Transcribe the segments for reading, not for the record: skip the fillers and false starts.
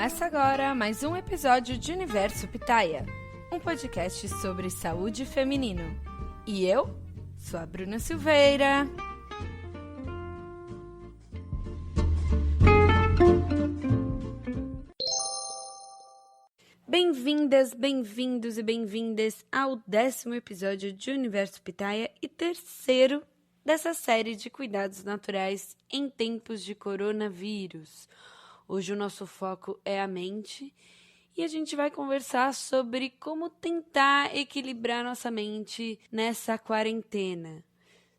Começa agora mais um episódio de Universo Pitaia, um podcast sobre saúde feminino. E eu sou a Bruna Silveira. Bem-vindas, bem-vindos e bem-vindas ao 10º episódio de Universo Pitaia e terceiro dessa série de cuidados naturais em tempos de coronavírus. Hoje o nosso foco é a mente e a gente vai conversar sobre como tentar equilibrar nossa mente nessa quarentena.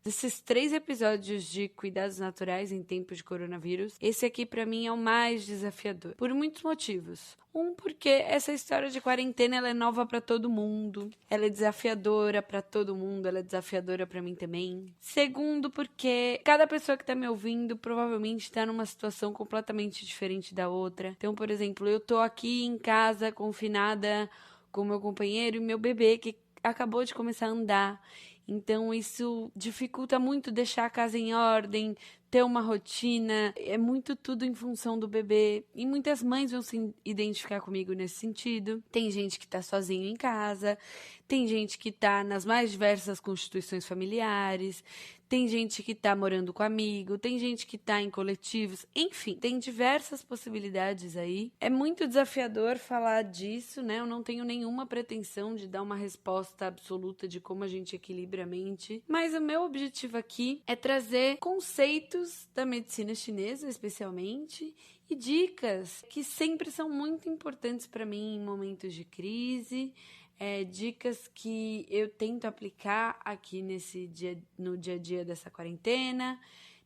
Desses 3 episódios de cuidados naturais em tempos de coronavírus, esse aqui pra mim é o mais desafiador, por muitos motivos. Porque essa história de quarentena ela é nova pra todo mundo, ela é desafiadora pra todo mundo, ela é desafiadora pra mim também. Segundo, porque cada pessoa que tá me ouvindo provavelmente tá numa situação completamente diferente da outra. Então, por exemplo, eu tô aqui em casa confinada com meu companheiro e meu bebê que acabou de começar a andar. Então, isso dificulta muito deixar a casa em ordem, ter uma rotina. É muito tudo em função do bebê. E muitas mães vão se identificar comigo nesse sentido. Tem gente que tá sozinho em casa, tem gente que tá nas mais diversas constituições familiares, tem gente que tá morando com amigo, tem gente que tá em coletivos. Enfim, tem diversas possibilidades aí. É muito desafiador falar disso, né? Eu não tenho nenhuma pretensão de dar uma resposta absoluta de como a gente equilibra a mente. Mas o meu objetivo aqui é trazer conceitos da medicina chinesa, especialmente, e dicas que sempre são muito importantes para mim em momentos de crise. Dicas que eu tento aplicar aqui no dia a dia dessa quarentena.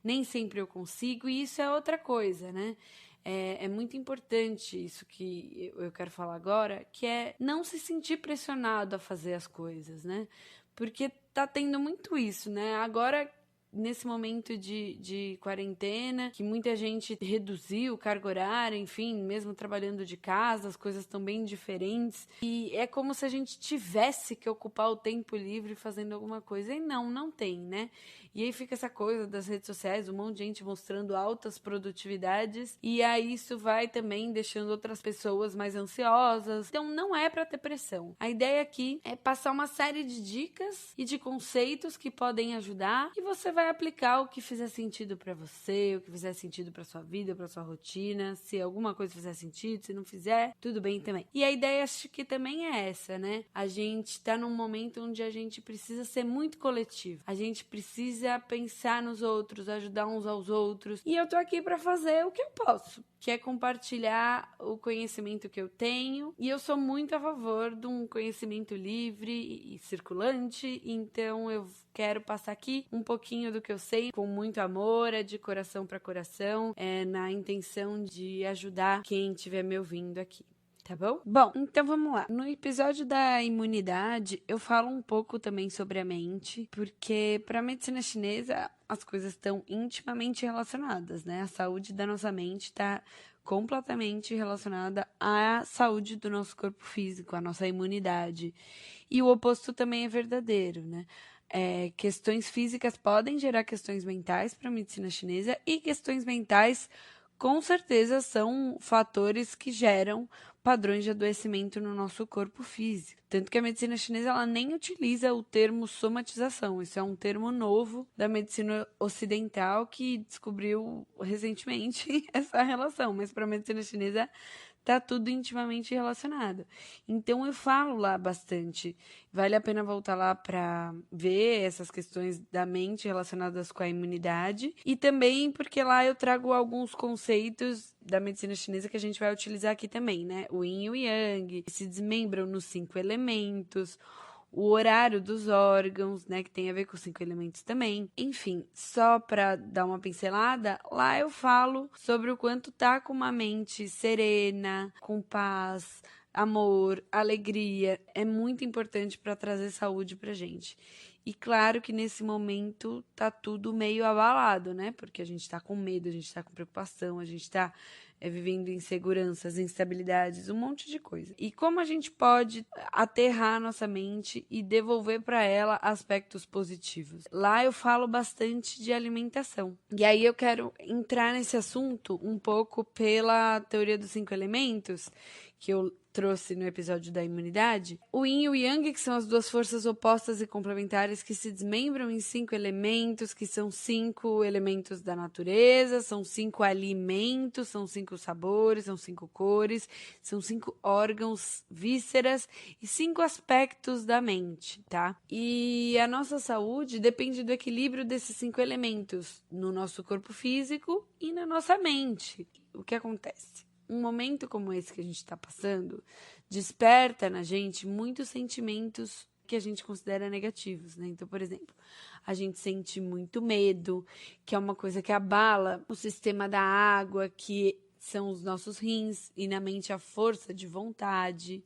Nem sempre eu consigo, e isso é outra coisa, né? É muito importante isso que eu quero falar agora, que é não se sentir pressionado a fazer as coisas, né? Porque tá tendo muito isso, né? Agora, nesse momento de quarentena, que muita gente reduziu carga horária, enfim, mesmo trabalhando de casa, as coisas estão bem diferentes. E é como se a gente tivesse que ocupar o tempo livre fazendo alguma coisa. E não tem, né? E aí fica essa coisa das redes sociais, um monte de gente mostrando altas produtividades. E aí isso vai também deixando outras pessoas mais ansiosas. Então não é para ter pressão. A ideia aqui é passar uma série de dicas e de conceitos que podem ajudar. E você vai aplicar o que fizer sentido para você, o que fizer sentido para sua vida, para sua rotina. Se alguma coisa fizer sentido, se não fizer, tudo bem também. E a ideia acho que também é essa, né? A gente tá num momento onde a gente precisa ser muito coletivo. A gente precisa pensar nos outros, ajudar uns aos outros. E eu tô aqui para fazer o que eu posso, que é compartilhar o conhecimento que eu tenho. E eu sou muito a favor de um conhecimento livre e circulante, então eu quero passar aqui um pouquinho do que eu sei, com muito amor, de coração para coração, na intenção de ajudar quem estiver me ouvindo aqui. Tá bom? Bom, então vamos lá. No episódio da imunidade, eu falo um pouco também sobre a mente, porque para a medicina chinesa as coisas estão intimamente relacionadas, né? A saúde da nossa mente está completamente relacionada à saúde do nosso corpo físico, à nossa imunidade. E o oposto também é verdadeiro, né? Questões físicas podem gerar questões mentais para a medicina chinesa, e questões mentais com certeza são fatores que geram padrões de adoecimento no nosso corpo físico. Tanto que a medicina chinesa ela nem utiliza o termo somatização. Isso é um termo novo da medicina ocidental que descobriu recentemente essa relação. Mas para a medicina chinesa tá tudo intimamente relacionado. Então eu falo lá bastante. Vale a pena voltar lá para ver essas questões da mente relacionadas com a imunidade. E também porque lá eu trago alguns conceitos da medicina chinesa que a gente vai utilizar aqui também, né? O yin e o yang, que se desmembram nos 5 elementos, o horário dos órgãos, né, que tem a ver com os 5 elementos também. Enfim, só para dar uma pincelada, lá eu falo sobre o quanto tá com uma mente serena, com paz, amor, alegria. É muito importante para trazer saúde pra gente. E claro que nesse momento tá tudo meio abalado, né? Porque a gente tá com medo, a gente tá com preocupação, a gente tá vivendo inseguranças, instabilidades, um monte de coisa. E como a gente pode aterrar a nossa mente e devolver para ela aspectos positivos? Lá eu falo bastante de alimentação. E aí eu quero entrar nesse assunto um pouco pela teoria dos 5 elementos, que eu trouxe no episódio da imunidade. O Yin e o Yang, que são as duas forças opostas e complementares que se desmembram em 5 elementos, que são 5 elementos da natureza, são 5 alimentos, são 5 sabores, são 5 cores, são 5 órgãos, vísceras e 5 aspectos da mente, tá? E a nossa saúde depende do equilíbrio desses 5 elementos no nosso corpo físico e na nossa mente. O que acontece? Um momento como esse que a gente está passando desperta na gente muitos sentimentos que a gente considera negativos, né? Então, por exemplo, a gente sente muito medo, que é uma coisa que abala o sistema da água, que são os nossos rins, e na mente a força de vontade.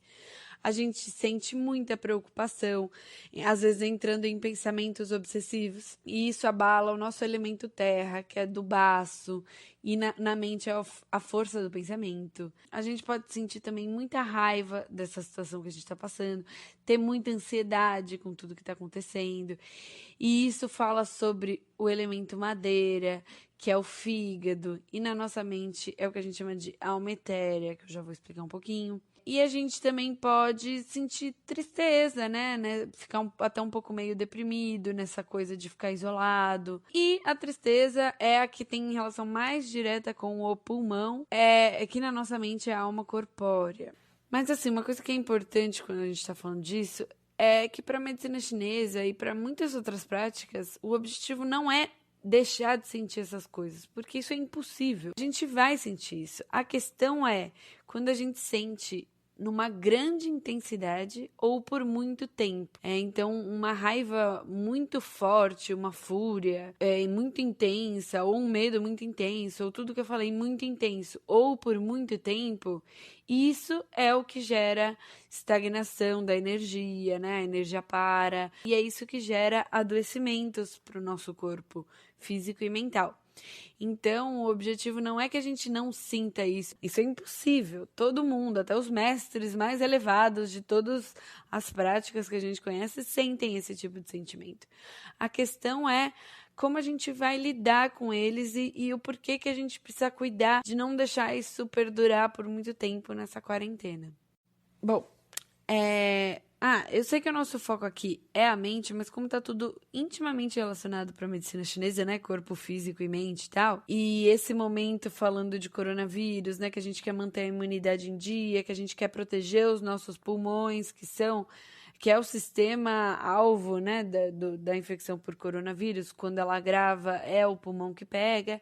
A gente sente muita preocupação, às vezes entrando em pensamentos obsessivos. E isso abala o nosso elemento terra, que é do baço, e na mente é a força do pensamento. A gente pode sentir também muita raiva dessa situação que a gente está passando, ter muita ansiedade com tudo que está acontecendo. E isso fala sobre o elemento madeira, que é o fígado, e na nossa mente é o que a gente chama de alma etérea, que eu já vou explicar um pouquinho. E a gente também pode sentir tristeza, né? Ficar até um pouco meio deprimido nessa coisa de ficar isolado. E a tristeza é a que tem relação mais direta com o pulmão, que na nossa mente é a alma corpórea. Mas assim, uma coisa que é importante quando a gente está falando disso é que para a medicina chinesa e para muitas outras práticas, o objetivo não é deixar de sentir essas coisas, porque isso é impossível. A gente vai sentir isso. A questão é quando a gente sente numa grande intensidade ou por muito tempo. Então, uma raiva muito forte, uma fúria muito intensa, ou um medo muito intenso, ou tudo que eu falei muito intenso, ou por muito tempo, isso é o que gera estagnação da energia, né? A energia para, e é isso que gera adoecimentos para o nosso corpo físico e mental. Então, o objetivo não é que a gente não sinta isso. Isso é impossível. Todo mundo, até os mestres mais elevados de todas as práticas que a gente conhece, sentem esse tipo de sentimento. A questão é como a gente vai lidar com eles e o porquê que a gente precisa cuidar de não deixar isso perdurar por muito tempo nessa quarentena. Bom, eu sei que o nosso foco aqui é a mente, mas como tá tudo intimamente relacionado para a medicina chinesa, né? Corpo físico e mente e tal. E esse momento falando de coronavírus, né? Que a gente quer manter a imunidade em dia, que a gente quer proteger os nossos pulmões, que é o sistema alvo, né, da infecção por coronavírus. Quando ela agrava, é o pulmão que pega.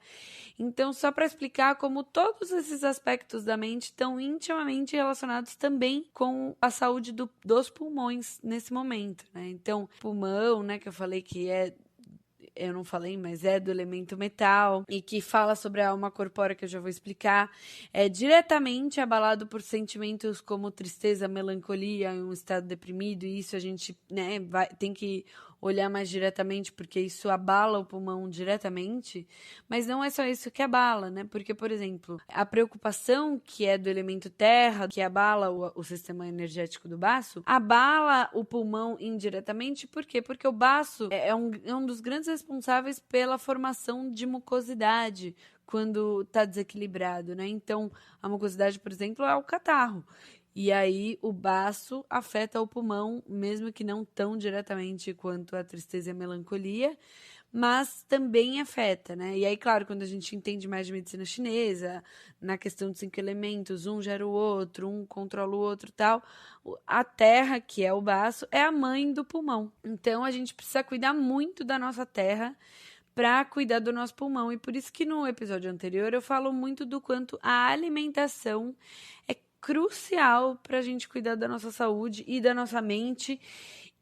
Então, só para explicar como todos esses aspectos da mente estão intimamente relacionados também com a saúde dos pulmões nesse momento, né? Então, pulmão, né, que eu falei que eu não falei, mas é do elemento metal, e que fala sobre a alma corpórea, que eu já vou explicar, é diretamente abalado por sentimentos como tristeza, melancolia, um estado deprimido, e isso a gente, né, tem que olhar mais diretamente, porque isso abala o pulmão diretamente, mas não é só isso que abala, né? Porque, por exemplo, a preocupação, que é do elemento terra, que abala o sistema energético do baço, abala o pulmão indiretamente, por quê? Porque o baço é um dos grandes responsáveis pela formação de mucosidade quando está desequilibrado, né? Então, a mucosidade, por exemplo, é o catarro. E aí o baço afeta o pulmão, mesmo que não tão diretamente quanto a tristeza e a melancolia, mas também afeta, né? E aí, claro, quando a gente entende mais de medicina chinesa, na questão de 5 elementos, um gera o outro, um controla o outro e tal, a terra, que é o baço, é a mãe do pulmão. Então, a gente precisa cuidar muito da nossa terra para cuidar do nosso pulmão. E por isso que no episódio anterior eu falo muito do quanto a alimentação é crucial para a gente cuidar da nossa saúde e da nossa mente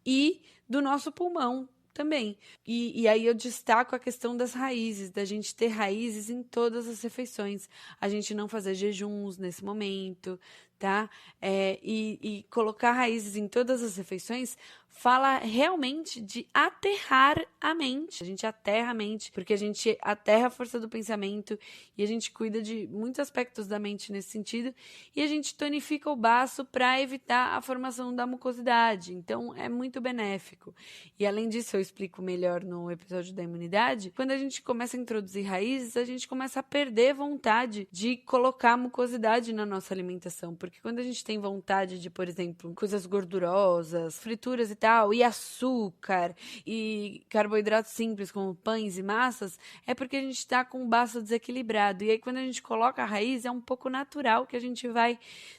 e do nosso pulmão também. E aí eu destaco a questão das raízes, da gente ter raízes em todas as refeições, a gente não fazer jejuns nesse momento, tá? E colocar raízes em todas as refeições fala realmente de aterrar a mente. A gente aterra a mente, porque a gente aterra a força do pensamento e a gente cuida de muitos aspectos da mente nesse sentido, e a gente tonifica o baço para evitar a formação da mucosidade. Então, é muito benéfico. E além disso, eu explico melhor no episódio da imunidade, quando a gente começa a introduzir raízes, a gente começa a perder vontade de colocar mucosidade na nossa alimentação, porque quando a gente tem vontade de, por exemplo, coisas gordurosas, frituras e tal, e açúcar, e carboidratos simples como pães e massas, é porque a gente está com o baço desequilibrado. E aí, quando a gente coloca a raiz, é um pouco natural que a gente vai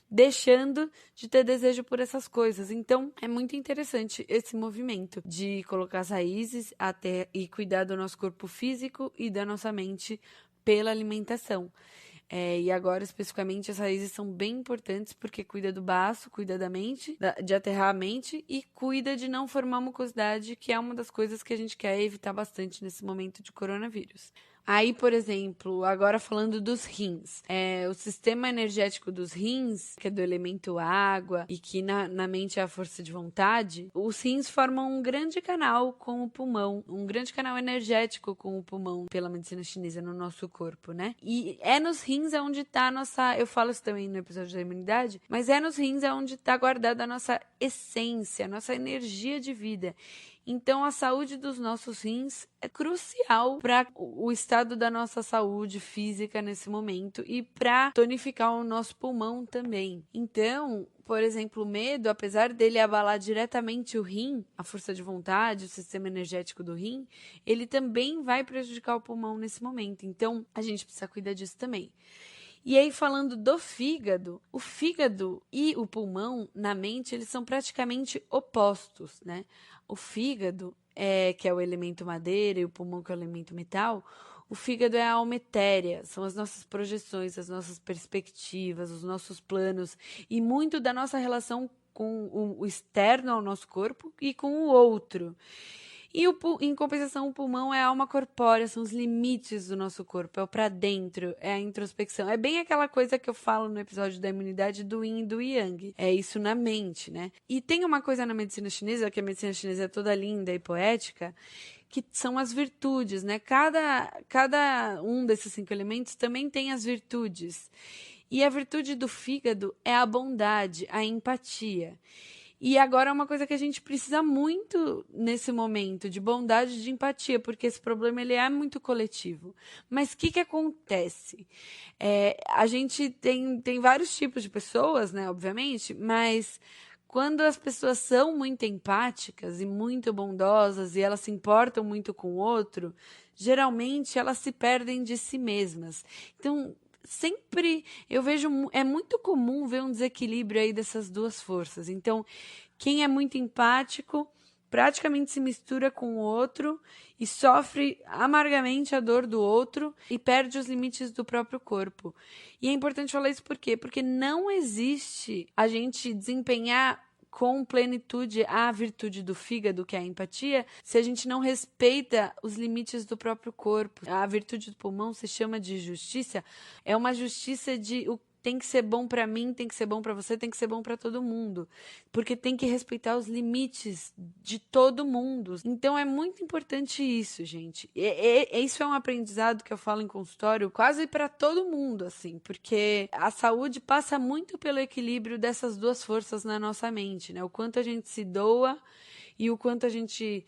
deixando de ter desejo por essas coisas. Então, é muito interessante esse movimento de colocar as raízes até e cuidar do nosso corpo físico e da nossa mente pela alimentação. E agora, especificamente, as raízes são bem importantes porque cuida do baço, cuida da mente, de aterrar a mente e cuida de não formar mucosidade, que é uma das coisas que a gente quer evitar bastante nesse momento de coronavírus. Aí, por exemplo, agora falando dos rins, o sistema energético dos rins, que é do elemento água e que na mente é a força de vontade, os rins formam um grande canal com o pulmão, um grande canal energético com o pulmão pela medicina chinesa no nosso corpo, né? E é nos rins onde tá a nossa, eu falo isso também no episódio da imunidade, mas é nos rins onde tá guardada a nossa essência, a nossa energia de vida. Então, a saúde dos nossos rins é crucial para o estado da nossa saúde física nesse momento e para tonificar o nosso pulmão também. Então, por exemplo, o medo, apesar dele abalar diretamente o rim, a força de vontade, o sistema energético do rim, ele também vai prejudicar o pulmão nesse momento. Então, a gente precisa cuidar disso também. E aí, falando do fígado, o fígado e o pulmão, na mente, eles são praticamente opostos, né? O fígado, que é o elemento madeira, e o pulmão, que é o elemento metal, o fígado é a alma etérea, são as nossas projeções, as nossas perspectivas, os nossos planos, e muito da nossa relação com o externo ao nosso corpo e com o outro. E em compensação, o pulmão é a alma corpórea, são os limites do nosso corpo, é o pra dentro, é a introspecção. É bem aquela coisa que eu falo no episódio da imunidade do yin e do yang. É isso na mente, né? E tem uma coisa na medicina chinesa, que a medicina chinesa é toda linda e poética, que são as virtudes, né? Cada um desses 5 elementos também tem as virtudes. E a virtude do fígado é a bondade, a empatia. E agora é uma coisa que a gente precisa muito nesse momento, de bondade e de empatia, porque esse problema ele é muito coletivo. Mas o que acontece? A gente tem vários tipos de pessoas, né, obviamente, mas quando as pessoas são muito empáticas e muito bondosas e elas se importam muito com o outro, geralmente elas se perdem de si mesmas. Então, sempre eu vejo, é muito comum ver um desequilíbrio aí dessas duas forças. Então, quem é muito empático praticamente se mistura com o outro e sofre amargamente a dor do outro e perde os limites do próprio corpo. E é importante falar isso por quê? Porque não existe a gente desempenhar com plenitude a virtude do fígado, que é a empatia, se a gente não respeita os limites do próprio corpo. A virtude do pulmão se chama de justiça, é uma justiça de tem que ser bom para mim, tem que ser bom para você, tem que ser bom para todo mundo, porque tem que respeitar os limites de todo mundo. Então é muito importante isso, gente. Isso é um aprendizado que eu falo em consultório quase para todo mundo, assim, porque a saúde passa muito pelo equilíbrio dessas duas forças na nossa mente, né? O quanto a gente se doa e o quanto a gente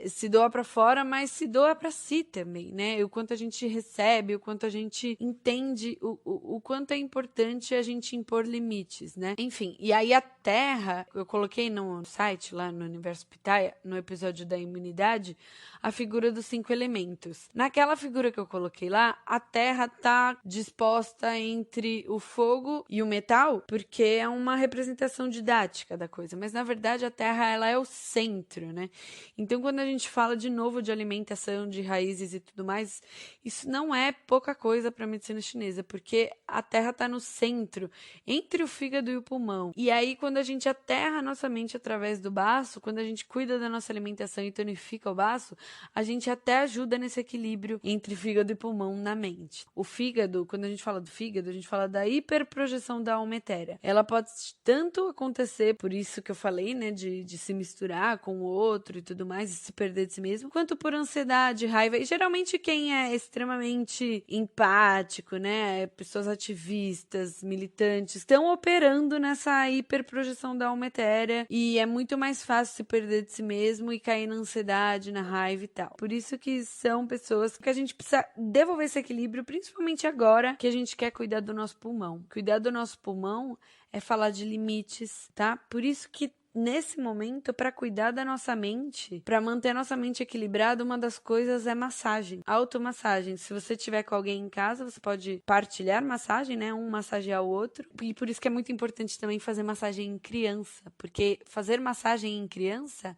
se doa para fora, mas se doa para si também, né? O quanto a gente recebe, o quanto a gente entende, o quanto é importante a gente impor limites, né? Enfim, e aí a Terra, eu coloquei no site, lá no Universo Pitaya, no episódio da imunidade, a figura dos 5 elementos. Naquela figura que eu coloquei lá, a Terra tá disposta entre o fogo e o metal, porque é uma representação didática da coisa, mas na verdade a Terra ela é o centro, né? Então, quando a gente fala de novo de alimentação, de raízes e tudo mais, isso não é pouca coisa para a medicina chinesa, porque a terra está no centro, entre o fígado e o pulmão. E aí, quando a gente aterra a nossa mente através do baço, quando a gente cuida da nossa alimentação e tonifica o baço, a gente até ajuda nesse equilíbrio entre fígado e pulmão na mente. O fígado, quando a gente fala do fígado, a gente fala da hiperprojeção da alma etérea. Ela pode tanto acontecer, por isso que eu falei, né, de se misturar com o outro e tudo mais, e se perder de si mesmo, quanto por ansiedade, raiva. E geralmente quem é extremamente empático, né, pessoas ativistas, militantes, estão operando nessa hiperprojeção da alma etérea, e é muito mais fácil se perder de si mesmo e cair na ansiedade, na raiva e tal. Por isso que são pessoas que a gente precisa devolver esse equilíbrio, principalmente agora que a gente quer cuidar do nosso pulmão. Cuidar do nosso pulmão é falar de limites, tá? Por isso que nesse momento, para cuidar da nossa mente, para manter a nossa mente equilibrada, uma das coisas é massagem, automassagem. Se você tiver com alguém em casa, você pode partilhar massagem, né? Um massagear o outro. E por isso que é muito importante também fazer massagem em criança, porque fazer massagem em criança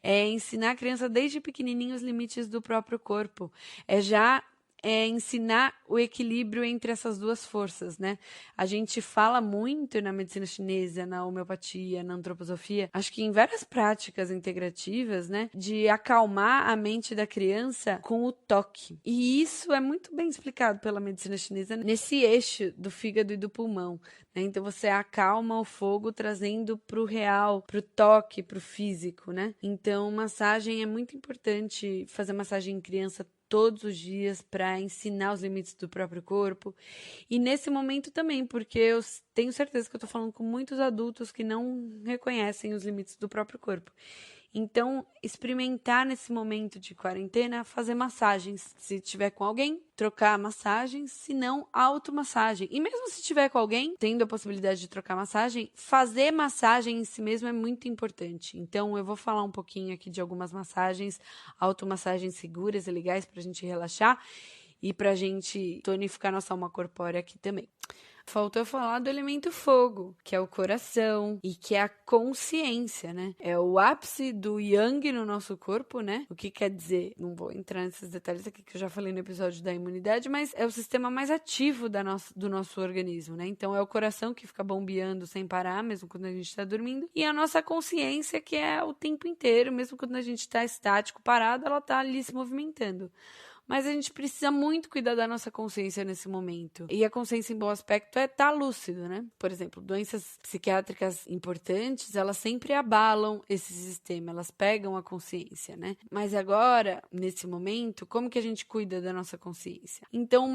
é ensinar a criança desde pequenininho os limites do próprio corpo. É ensinar o equilíbrio entre essas duas forças, né? A gente fala muito na medicina chinesa, na homeopatia, na antroposofia, acho que em várias práticas integrativas, né? De acalmar a mente da criança com o toque. E isso é muito bem explicado pela medicina chinesa nesse eixo do fígado e do pulmão, né? Então você acalma o fogo trazendo pro real, pro toque, pro físico, né? Então massagem é muito importante, fazer massagem em criança todos os dias para ensinar os limites do próprio corpo. E nesse momento também, porque eu tenho certeza que eu estou falando com muitos adultos que não reconhecem os limites do próprio corpo. Então, experimentar nesse momento de quarentena, fazer massagens. Se tiver com alguém, trocar massagens, se não, automassagem. E mesmo se tiver com alguém, tendo a possibilidade de trocar massagem, fazer massagem em si mesmo é muito importante. Então, eu vou falar um pouquinho aqui de algumas massagens, automassagens seguras e legais pra gente relaxar e pra gente tonificar nossa alma corpórea aqui também. Faltou falar do elemento fogo, que é o coração e que é a consciência, né? É o ápice do yang no nosso corpo, né? O que quer dizer? Não vou entrar nesses detalhes aqui que eu já falei no episódio da imunidade, mas é o sistema mais ativo do nosso organismo, né? Então é o coração que fica bombeando sem parar, mesmo quando a gente está dormindo, e a nossa consciência, que é o tempo inteiro, mesmo quando a gente está estático, parado, ela está ali se movimentando. Mas a gente precisa muito cuidar da nossa consciência nesse momento. E a consciência em bom aspecto é estar lúcido, né? Por exemplo, doenças psiquiátricas importantes, elas sempre abalam esse sistema, elas pegam a consciência, né? Mas agora, nesse momento, como que a gente cuida da nossa consciência? Então,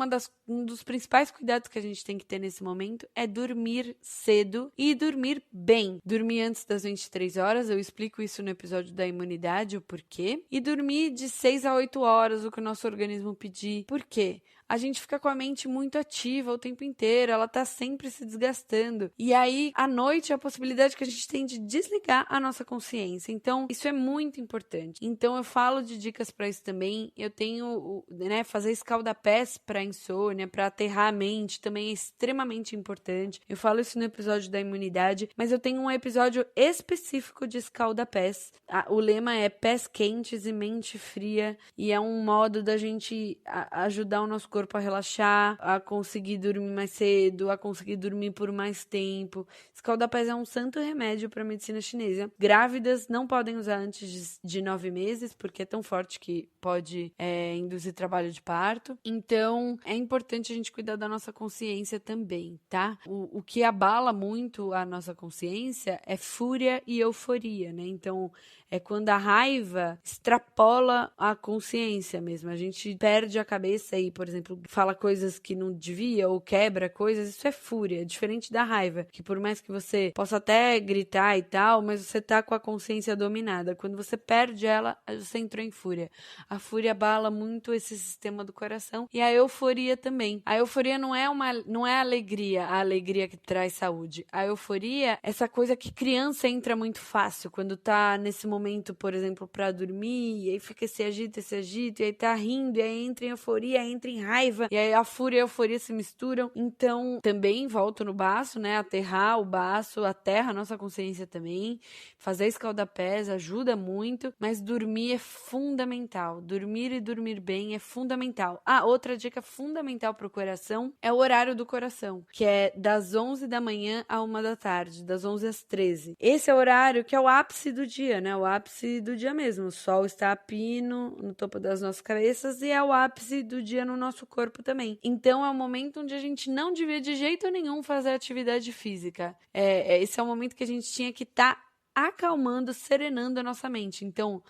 um dos principais cuidados que a gente tem que ter nesse momento é dormir cedo e dormir bem. Dormir antes das 23 horas, eu explico isso no episódio da imunidade, o porquê. E dormir de 6 a 8 horas, o que o nosso organismo pedir. Por quê? A gente fica com a mente muito ativa o tempo inteiro, ela tá sempre se desgastando. E aí, à noite, é a possibilidade que a gente tem de desligar a nossa consciência. Então, isso é muito importante. Então, eu falo de dicas para isso também. Eu tenho, né, fazer escaldapés para insônia, para aterrar a mente, também é extremamente importante. Eu falo isso no episódio da imunidade, mas eu tenho um episódio específico de escaldapés. O lema é pés quentes e mente fria, e é um modo da gente ajudar o nosso corpo a relaxar, a conseguir dormir mais cedo, a conseguir dormir por mais tempo. Escaldapés é um santo remédio para a medicina chinesa. Grávidas não podem usar antes de 9 meses, porque é tão forte que pode induzir trabalho de parto. Então, é importante a gente cuidar da nossa consciência também, tá? O que abala muito a nossa consciência é fúria e euforia, né? Então, é quando a raiva extrapola a consciência mesmo. A gente perde a cabeça e, por exemplo, fala coisas que não devia ou quebra coisas. Isso é fúria, diferente da raiva, que por mais que você possa até gritar e tal, mas você tá com a consciência dominada. Quando você perde ela, você entrou em fúria. A fúria abala muito esse sistema do coração e a euforia também. A euforia não é alegria, a alegria que traz saúde. A euforia é essa coisa que criança entra muito fácil quando tá nesse momento momento, por exemplo, para dormir, e aí fica esse agito, e aí tá rindo, e aí entra em euforia, entra em raiva, e aí a fúria e a euforia se misturam. Então, também volto no baço, né? Aterrar o baço, aterra a nossa consciência também. Fazer escaldapés ajuda muito, mas dormir é fundamental. Dormir e dormir bem é fundamental. Outra dica fundamental pro coração é o horário do coração, que é das 11 da manhã à 1 da tarde, das 11 às 13. Esse é o horário que é o ápice do dia, né? O ápice do dia mesmo. O sol está a pino no topo das nossas cabeças e é o ápice do dia no nosso corpo também. Então é o momento onde a gente não devia de jeito nenhum fazer atividade física. Esse é o momento que a gente tinha que estar acalmando, serenando a nossa mente. Então,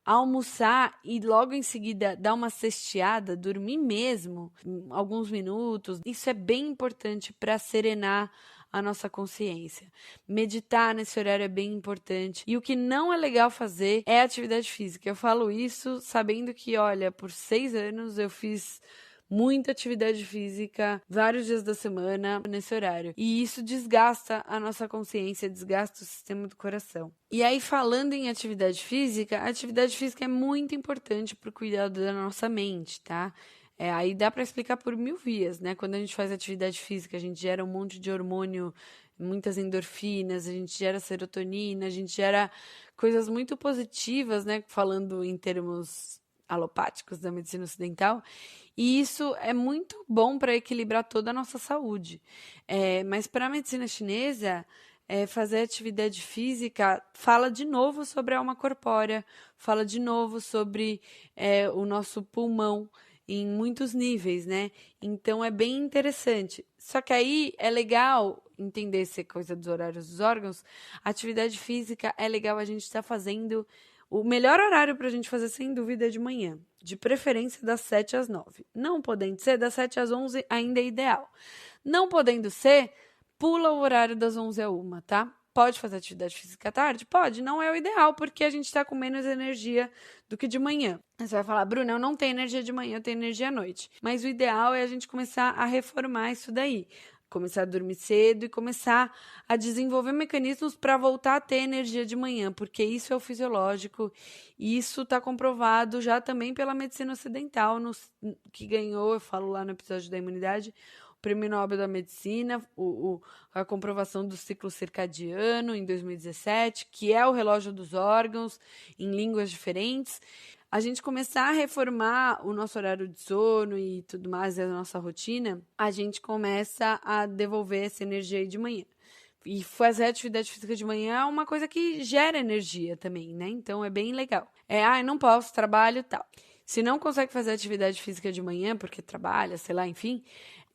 almoçar e logo em seguida dar uma cesteada, dormir mesmo, alguns minutos, isso é bem importante para serenar a nossa consciência. Meditar nesse horário é bem importante. E o que não é legal fazer é atividade física. Eu falo isso sabendo que, olha, por 6 anos eu fiz muita atividade física, vários dias da semana nesse horário. E isso desgasta a nossa consciência, desgasta o sistema do coração. E aí, falando em atividade física, a atividade física é muito importante para o cuidado da nossa mente, tá? Aí dá para explicar por 1000 vias, né? Quando a gente faz atividade física, a gente gera um monte de hormônio, muitas endorfinas, a gente gera serotonina, a gente gera coisas muito positivas, né? Falando em termos alopáticos da medicina ocidental, e isso é muito bom para equilibrar toda a nossa saúde. Mas para a medicina chinesa, fazer atividade física fala de novo sobre a alma corpórea, fala de novo sobre o nosso pulmão, em muitos níveis, né? Então é bem interessante. Só que aí é legal entender essa coisa dos horários dos órgãos. A atividade física é legal a gente estar fazendo. O melhor horário para a gente fazer, sem dúvida, é de manhã. De preferência das 7 às 9. Não podendo ser, das 7 às 11 ainda é ideal. Não podendo ser, pula o horário das 11 à 1, tá? Pode fazer atividade física à tarde? Pode, não é o ideal, porque a gente está com menos energia do que de manhã. Você vai falar, Bruna, eu não tenho energia de manhã, eu tenho energia à noite. Mas o ideal é a gente começar a reformar isso daí. Começar a dormir cedo e começar a desenvolver mecanismos para voltar a ter energia de manhã, porque isso é o fisiológico, e isso está comprovado já também pela medicina ocidental, que ganhou, eu falo lá no episódio da imunidade, Prêmio Nobel da Medicina, a comprovação do ciclo circadiano em 2017, que é o relógio dos órgãos em línguas diferentes. A gente começar a reformar o nosso horário de sono e tudo mais, a nossa rotina, a gente começa a devolver essa energia aí de manhã. E fazer atividade física de manhã é uma coisa que gera energia também, né? Então é bem legal. Eu não posso, trabalho e tal. Se não consegue fazer atividade física de manhã, porque trabalha, sei lá, enfim,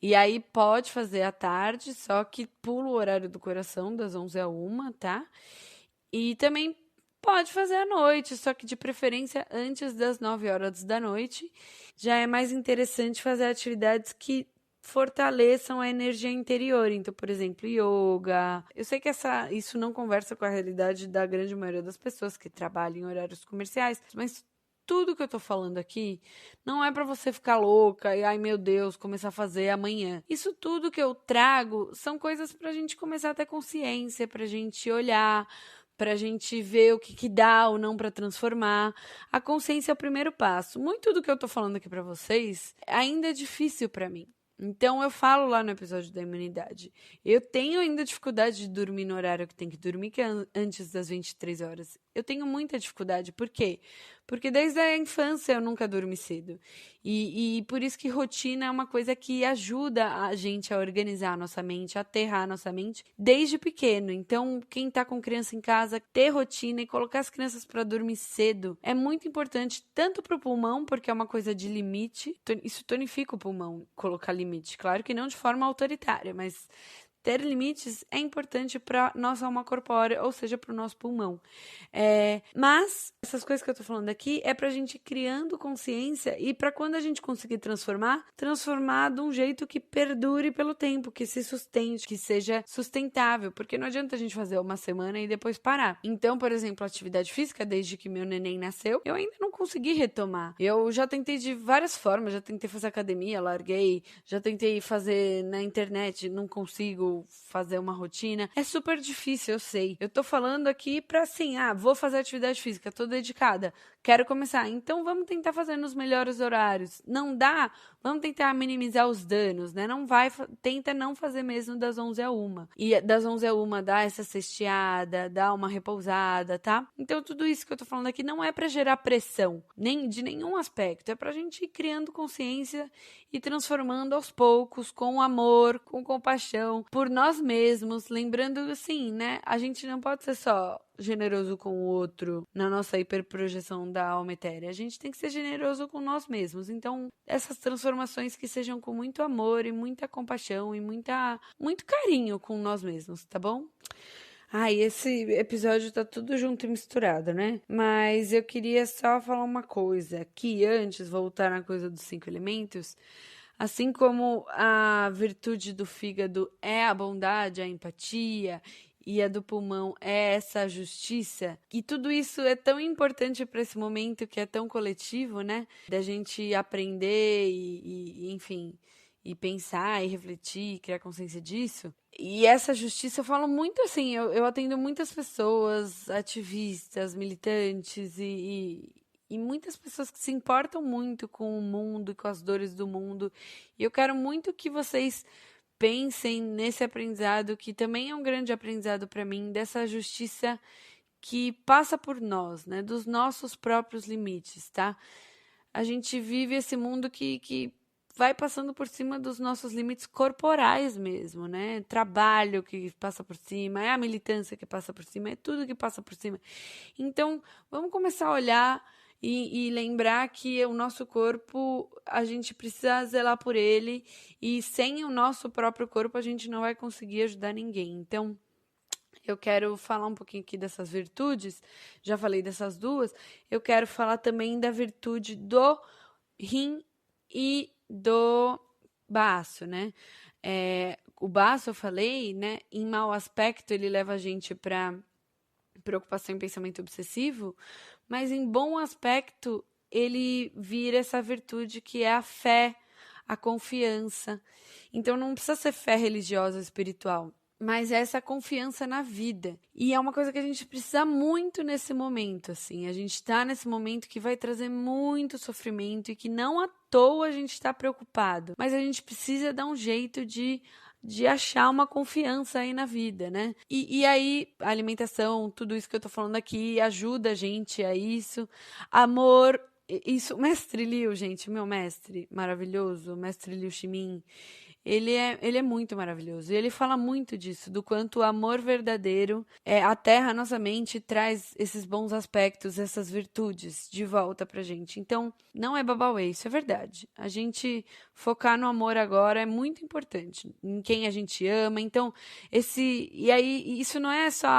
e aí pode fazer à tarde, só que pula o horário do coração, das 11 à 1, tá? E também pode fazer à noite, só que de preferência antes das 9 horas da noite. Já é mais interessante fazer atividades que fortaleçam a energia interior. Então, por exemplo, yoga. Eu sei que isso não conversa com a realidade da grande maioria das pessoas que trabalham em horários comerciais, mas tudo que eu tô falando aqui não é para você ficar louca e, ai meu Deus, começar a fazer amanhã. Isso tudo que eu trago são coisas pra gente começar a ter consciência, pra gente olhar, pra gente ver o que dá ou não pra transformar. A consciência é o primeiro passo. Muito do que eu tô falando aqui pra vocês ainda é difícil pra mim. Então, eu falo lá no episódio da imunidade. Eu tenho ainda dificuldade de dormir no horário que tem que dormir, que é antes das 23 horas. Eu tenho muita dificuldade. Por quê? Porque desde a infância eu nunca dormi cedo. E por isso que rotina é uma coisa que ajuda a gente a organizar a nossa mente, a aterrar a nossa mente desde pequeno. Então, quem tá com criança em casa, ter rotina e colocar as crianças para dormir cedo é muito importante, tanto pro pulmão, porque é uma coisa de limite. Isso tonifica o pulmão, colocar limite. Claro que não de forma autoritária, mas ter limites é importante para nossa alma corpórea, ou seja, para o nosso pulmão. Mas essas coisas que eu tô falando aqui é pra gente ir criando consciência e para quando a gente conseguir transformar de um jeito que perdure pelo tempo, que se sustente, que seja sustentável, porque não adianta a gente fazer uma semana e depois parar. Então, por exemplo, atividade física, desde que meu neném nasceu, eu ainda não consegui retomar. Eu já tentei de várias formas, já tentei fazer academia, larguei, já tentei fazer na internet, não consigo, consigo fazer uma rotina. É super difícil, eu sei. Eu tô falando aqui pra assim, vou fazer atividade física, tô dedicada, quero começar. Então vamos tentar fazer nos melhores horários. Não dá? Vamos tentar minimizar os danos, né? Tenta não fazer mesmo das 11 a 1. E das 11 a 1 dá essa cesteada, dá uma repousada, tá? Então tudo isso que eu tô falando aqui não é pra gerar pressão, nem de nenhum aspecto. É pra gente ir criando consciência e transformando aos poucos, com amor, com compaixão, por nós mesmos. Lembrando assim, né? A gente não pode ser só generoso com o outro na nossa hiperprojeção da alma etérea. A gente tem que ser generoso com nós mesmos. Então, essas transformações que sejam com muito amor e muita compaixão e muito carinho com nós mesmos, tá bom? Esse episódio tá tudo junto e misturado, né? Mas eu queria só falar uma coisa, que antes, voltar na coisa dos 5 elementos, assim como a virtude do fígado é a bondade, a empatia, e a do pulmão é essa justiça, e tudo isso é tão importante para esse momento que é tão coletivo, né? Da gente aprender enfim, e pensar e refletir, criar consciência disso. E essa justiça eu falo muito assim, eu atendo muitas pessoas, ativistas, militantes e muitas pessoas que se importam muito com o mundo e com as dores do mundo. E eu quero muito que vocês pensem nesse aprendizado, que também é um grande aprendizado para mim, dessa justiça que passa por nós, né? Dos nossos próprios limites, tá? A gente vive esse mundo que vai passando por cima dos nossos limites corporais mesmo, né? Trabalho que passa por cima, é a militância que passa por cima, é tudo que passa por cima. Então, vamos começar a olhar e lembrar que o nosso corpo, a gente precisa zelar por ele, e sem o nosso próprio corpo a gente não vai conseguir ajudar ninguém. Então, eu quero falar um pouquinho aqui dessas virtudes, já falei dessas duas, eu quero falar também da virtude do rim e do baço, né? O baço, eu falei, né? Em mau aspecto, ele leva a gente para preocupação e pensamento obsessivo, mas em bom aspecto, ele vira essa virtude que é a fé, a confiança. Então, não precisa ser fé religiosa ou espiritual, mas é essa confiança na vida. E é uma coisa que a gente precisa muito nesse momento, assim. A gente está nesse momento que vai trazer muito sofrimento e que não à toa a gente está preocupado, mas a gente precisa dar um jeito de achar uma confiança aí na vida, né? E aí, a alimentação, tudo isso que eu tô falando aqui, ajuda a gente a isso. Amor, isso, Mestre Liu, gente, meu mestre maravilhoso, Mestre Liu Shimin, ele é muito maravilhoso. E ele fala muito disso, do quanto o amor verdadeiro aterra a nossa mente e traz esses bons aspectos, essas virtudes de volta pra gente. Então, não é babauê, isso é verdade. A gente focar no amor agora é muito importante, em quem a gente ama. Então, e aí, isso não é só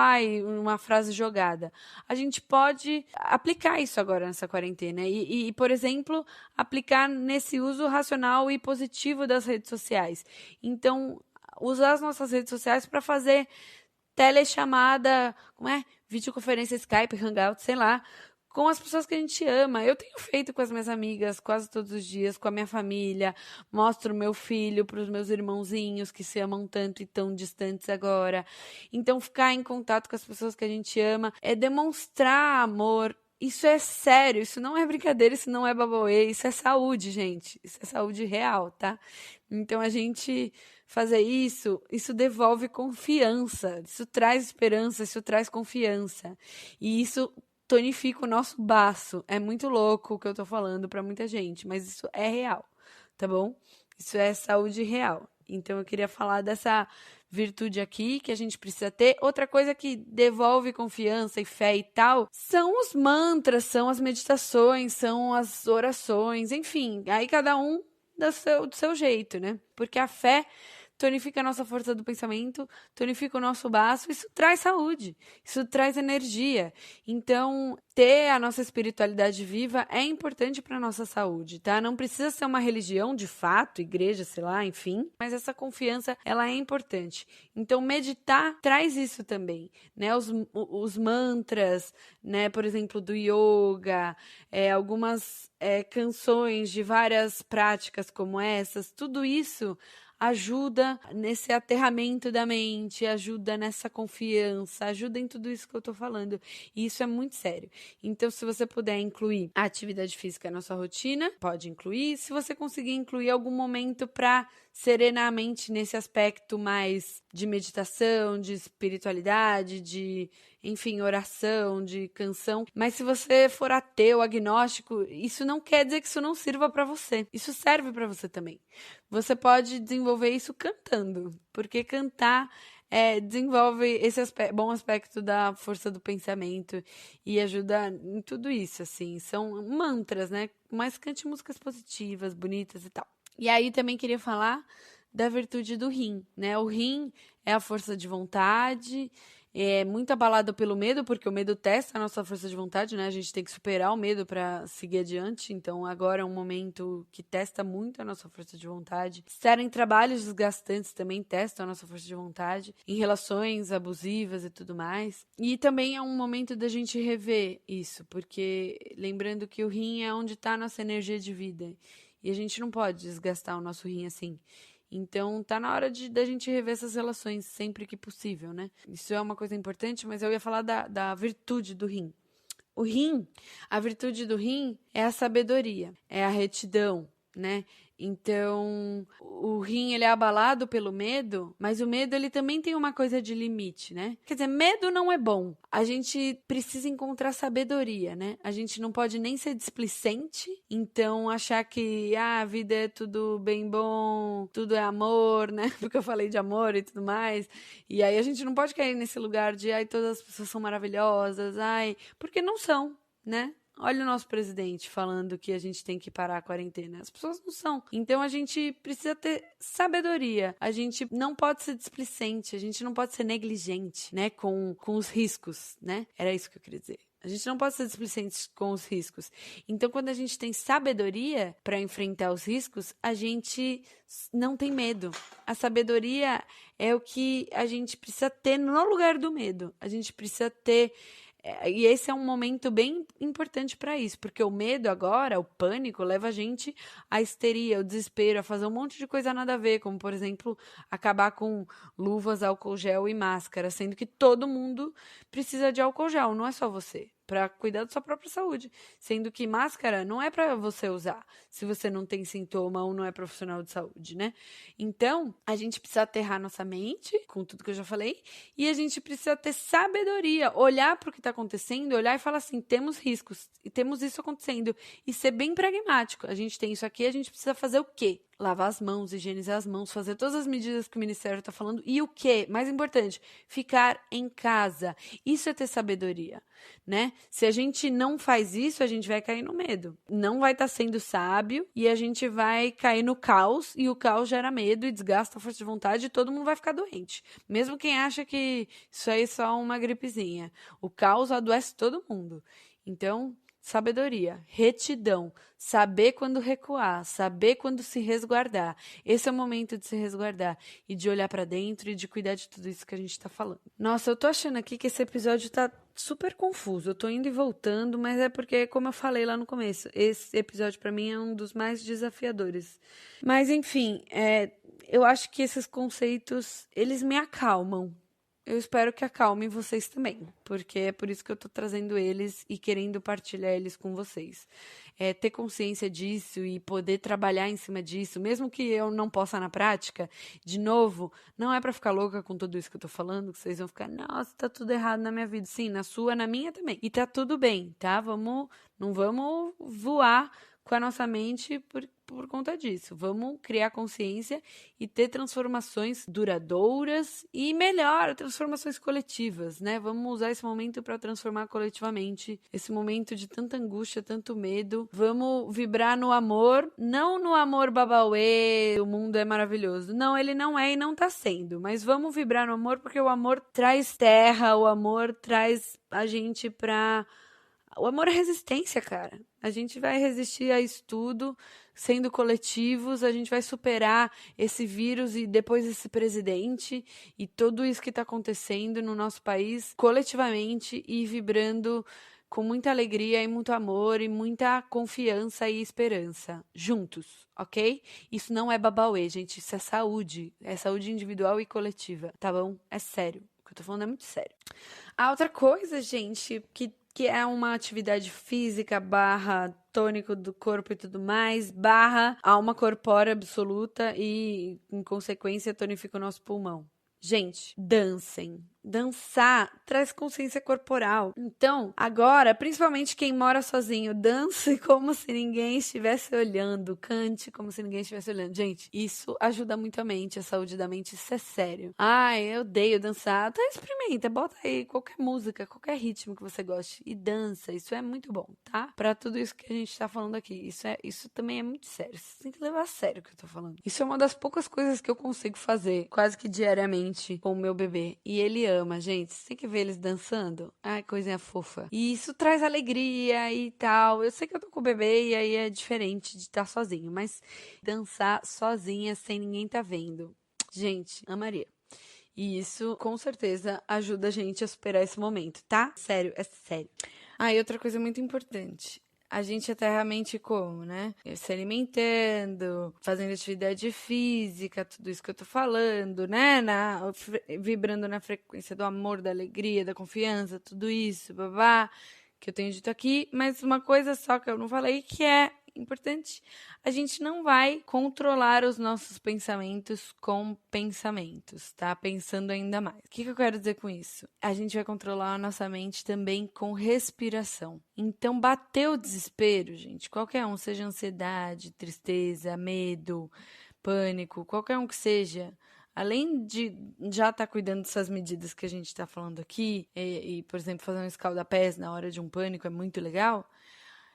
uma frase jogada. A gente pode aplicar isso agora nessa quarentena e, por exemplo, aplicar nesse uso racional e positivo das redes sociais. Então, usar as nossas redes sociais para fazer telechamada, videoconferência, Skype, Hangout, sei lá, com as pessoas que a gente ama. Eu tenho feito com as minhas amigas quase todos os dias, com a minha família, mostro o meu filho para os meus irmãozinhos que se amam tanto e tão distantes agora. Então, ficar em contato com as pessoas que a gente ama é demonstrar amor. Isso é sério, isso não é brincadeira, isso não é babauê, isso é saúde, gente. Isso é saúde real, tá? Então, a gente fazer isso devolve confiança, isso traz esperança, isso traz confiança. E isso tonifica o nosso baço. É muito louco o que eu tô falando pra muita gente, mas isso é real, tá bom? Isso é saúde real. Então, eu queria falar dessa virtude aqui que a gente precisa ter. Outra coisa que devolve confiança e fé e tal são os mantras, são as meditações, são as orações, enfim. Aí cada um do seu jeito, né? Porque a fé tonifica a nossa força do pensamento, tonifica o nosso baço, isso traz saúde, isso traz energia. Então, ter a nossa espiritualidade viva é importante para a nossa saúde, tá? Não precisa ser uma religião, de fato, igreja, sei lá, enfim, mas essa confiança, ela é importante. Então, meditar traz isso também, né? Os mantras, né? Por exemplo, do yoga, algumas canções de várias práticas como essas, tudo isso ajuda nesse aterramento da mente, ajuda nessa confiança, ajuda em tudo isso que eu tô falando. E isso é muito sério. Então, se você puder incluir a atividade física na sua rotina, pode incluir. Se você conseguir incluir algum momento para serenar a mente nesse aspecto mais de meditação, de espiritualidade, de, enfim, oração, de canção. Mas se você for ateu, agnóstico, isso não quer dizer que isso não sirva para você. Isso serve para você também. Você pode desenvolver isso cantando, porque cantar desenvolve esse bom aspecto da força do pensamento e ajuda em tudo isso, assim. São mantras, né? Mas cante músicas positivas, bonitas e tal. E aí também queria falar da virtude do rim, né? O rim é a força de vontade, é muito abalado pelo medo, porque o medo testa a nossa força de vontade, né? A gente tem que superar o medo para seguir adiante, então agora é um momento que testa muito a nossa força de vontade. Estar em trabalhos desgastantes também testa a nossa força de vontade, em relações abusivas e tudo mais. E também é um momento da gente rever isso, porque lembrando que o rim é onde está a nossa energia de vida, e a gente não pode desgastar o nosso rim assim. Então, tá na hora da gente rever essas relações sempre que possível, né? Isso é uma coisa importante, mas eu ia falar da virtude do rim. O rim, a virtude do rim é a sabedoria, é a retidão, né? Então, o rim, ele é abalado pelo medo, mas o medo, ele também tem uma coisa de limite, né? Quer dizer, medo não é bom. A gente precisa encontrar sabedoria, né? A gente não pode nem ser displicente, então achar que a vida é tudo bem bom, tudo é amor, né? Porque eu falei de amor e tudo mais. E aí a gente não pode cair nesse lugar de, todas as pessoas são maravilhosas, porque não são, né? Olha o nosso presidente falando que a gente tem que parar a quarentena. As pessoas não são. Então a gente precisa ter sabedoria. A gente não pode ser displicente, a gente não pode ser negligente, né, com os riscos, né? Era isso que eu queria dizer. A gente não pode ser displicente com os riscos. Então, quando a gente tem sabedoria para enfrentar os riscos, a gente não tem medo. A sabedoria é o que a gente precisa ter no lugar do medo. A gente precisa ter... E esse é um momento bem importante para isso, porque o medo agora, o pânico, leva a gente à histeria, ao desespero, a fazer um monte de coisa nada a ver, como, por exemplo, acabar com luvas, álcool gel e máscara, sendo que todo mundo precisa de álcool gel, não é só você, para cuidar da sua própria saúde, sendo que máscara não é para você usar se você não tem sintoma ou não é profissional de saúde, né? Então, a gente precisa aterrar nossa mente, com tudo que eu já falei, e a gente precisa ter sabedoria, olhar para o que está acontecendo, olhar e falar assim, temos riscos, e temos isso acontecendo, e ser bem pragmático. A gente tem isso aqui, a gente precisa fazer o quê? Lavar as mãos, higienizar as mãos, fazer todas as medidas que o Ministério está falando. E o quê? Mais importante, ficar em casa. Isso é ter sabedoria, né? Se a gente não faz isso, a gente vai cair no medo. Não vai estar sendo sábio e a gente vai cair no caos. E o caos gera medo e desgasta a força de vontade e todo mundo vai ficar doente. Mesmo quem acha que isso aí é só uma gripezinha. O caos adoece todo mundo. Então... sabedoria, retidão, saber quando recuar, saber quando se resguardar. Esse é o momento de se resguardar e de olhar pra dentro e de cuidar de tudo isso que a gente tá falando. Nossa, eu tô achando aqui que esse episódio tá super confuso. Eu tô indo e voltando, mas é porque, como eu falei lá no começo, esse episódio pra mim é um dos mais desafiadores. Mas, enfim, eu acho que esses conceitos, eles me acalmam. Eu espero que acalmem vocês também, porque é por isso que eu tô trazendo eles e querendo partilhar eles com vocês. Ter consciência disso e poder trabalhar em cima disso, mesmo que eu não possa na prática, de novo, não é pra ficar louca com tudo isso que eu tô falando, que vocês vão ficar, nossa, tá tudo errado na minha vida. Sim, na sua, na minha também. E tá tudo bem, tá? Não vamos voar com a nossa mente por conta disso. Vamos criar consciência e ter transformações duradouras e, melhor, transformações coletivas, né? Vamos usar esse momento para transformar coletivamente esse momento de tanta angústia, tanto medo. Vamos vibrar no amor, não no amor babauê, o mundo é maravilhoso. Não, ele não é e não tá sendo, mas vamos vibrar no amor porque o amor traz terra, o amor traz a gente pra... O amor é resistência, cara. A gente vai resistir a isso tudo, sendo coletivos, a gente vai superar esse vírus e depois esse presidente e tudo isso que está acontecendo no nosso país coletivamente e vibrando com muita alegria e muito amor e muita confiança e esperança, juntos, ok? Isso não é babauê, gente, isso é saúde individual e coletiva, tá bom? É sério, o que eu tô falando é muito sério. A outra coisa, gente, que é uma atividade física / tônico do corpo e tudo mais, / alma corpórea absoluta e, em consequência, tonifica o nosso pulmão. Gente, dancem. Dançar traz consciência corporal. Então, agora, principalmente quem mora sozinho, dance como se ninguém estivesse olhando. Cante como se ninguém estivesse olhando. Gente, isso ajuda muito a mente, a saúde da mente. Isso é sério. Ai, eu odeio dançar. Então, experimenta. Bota aí qualquer música, qualquer ritmo que você goste e dança. Isso é muito bom, tá? Pra tudo isso que a gente tá falando aqui. Isso também é muito sério. Você tem que levar a sério o que eu tô falando. Isso é uma das poucas coisas que eu consigo fazer quase que diariamente com o meu bebê. E ele ama, gente. Você tem que ver eles dançando. Ai, coisinha fofa. E isso traz alegria e tal. Eu sei que eu tô com o bebê e aí é diferente de estar sozinho, mas dançar sozinha sem ninguém tá vendo. Gente, amaria. E isso, com certeza, ajuda a gente a superar esse momento, tá? Sério, é sério. Ah, e outra coisa muito importante. A gente aterra a mente como, né? Se alimentando, fazendo atividade física, tudo isso que eu tô falando, né? Vibrando na frequência do amor, da alegria, da confiança, tudo isso, babá, que eu tenho dito aqui. Mas uma coisa só que eu não falei, que é importante, a gente não vai controlar os nossos pensamentos com pensamentos, tá? Pensando ainda mais. O que eu quero dizer com isso? A gente vai controlar a nossa mente também com respiração. Então, bateu o desespero, gente, qualquer um, seja ansiedade, tristeza, medo, pânico, qualquer um que seja, além de já estar cuidando dessas medidas que a gente está falando aqui, por exemplo, fazer um escalda-pés na hora de um pânico é muito legal.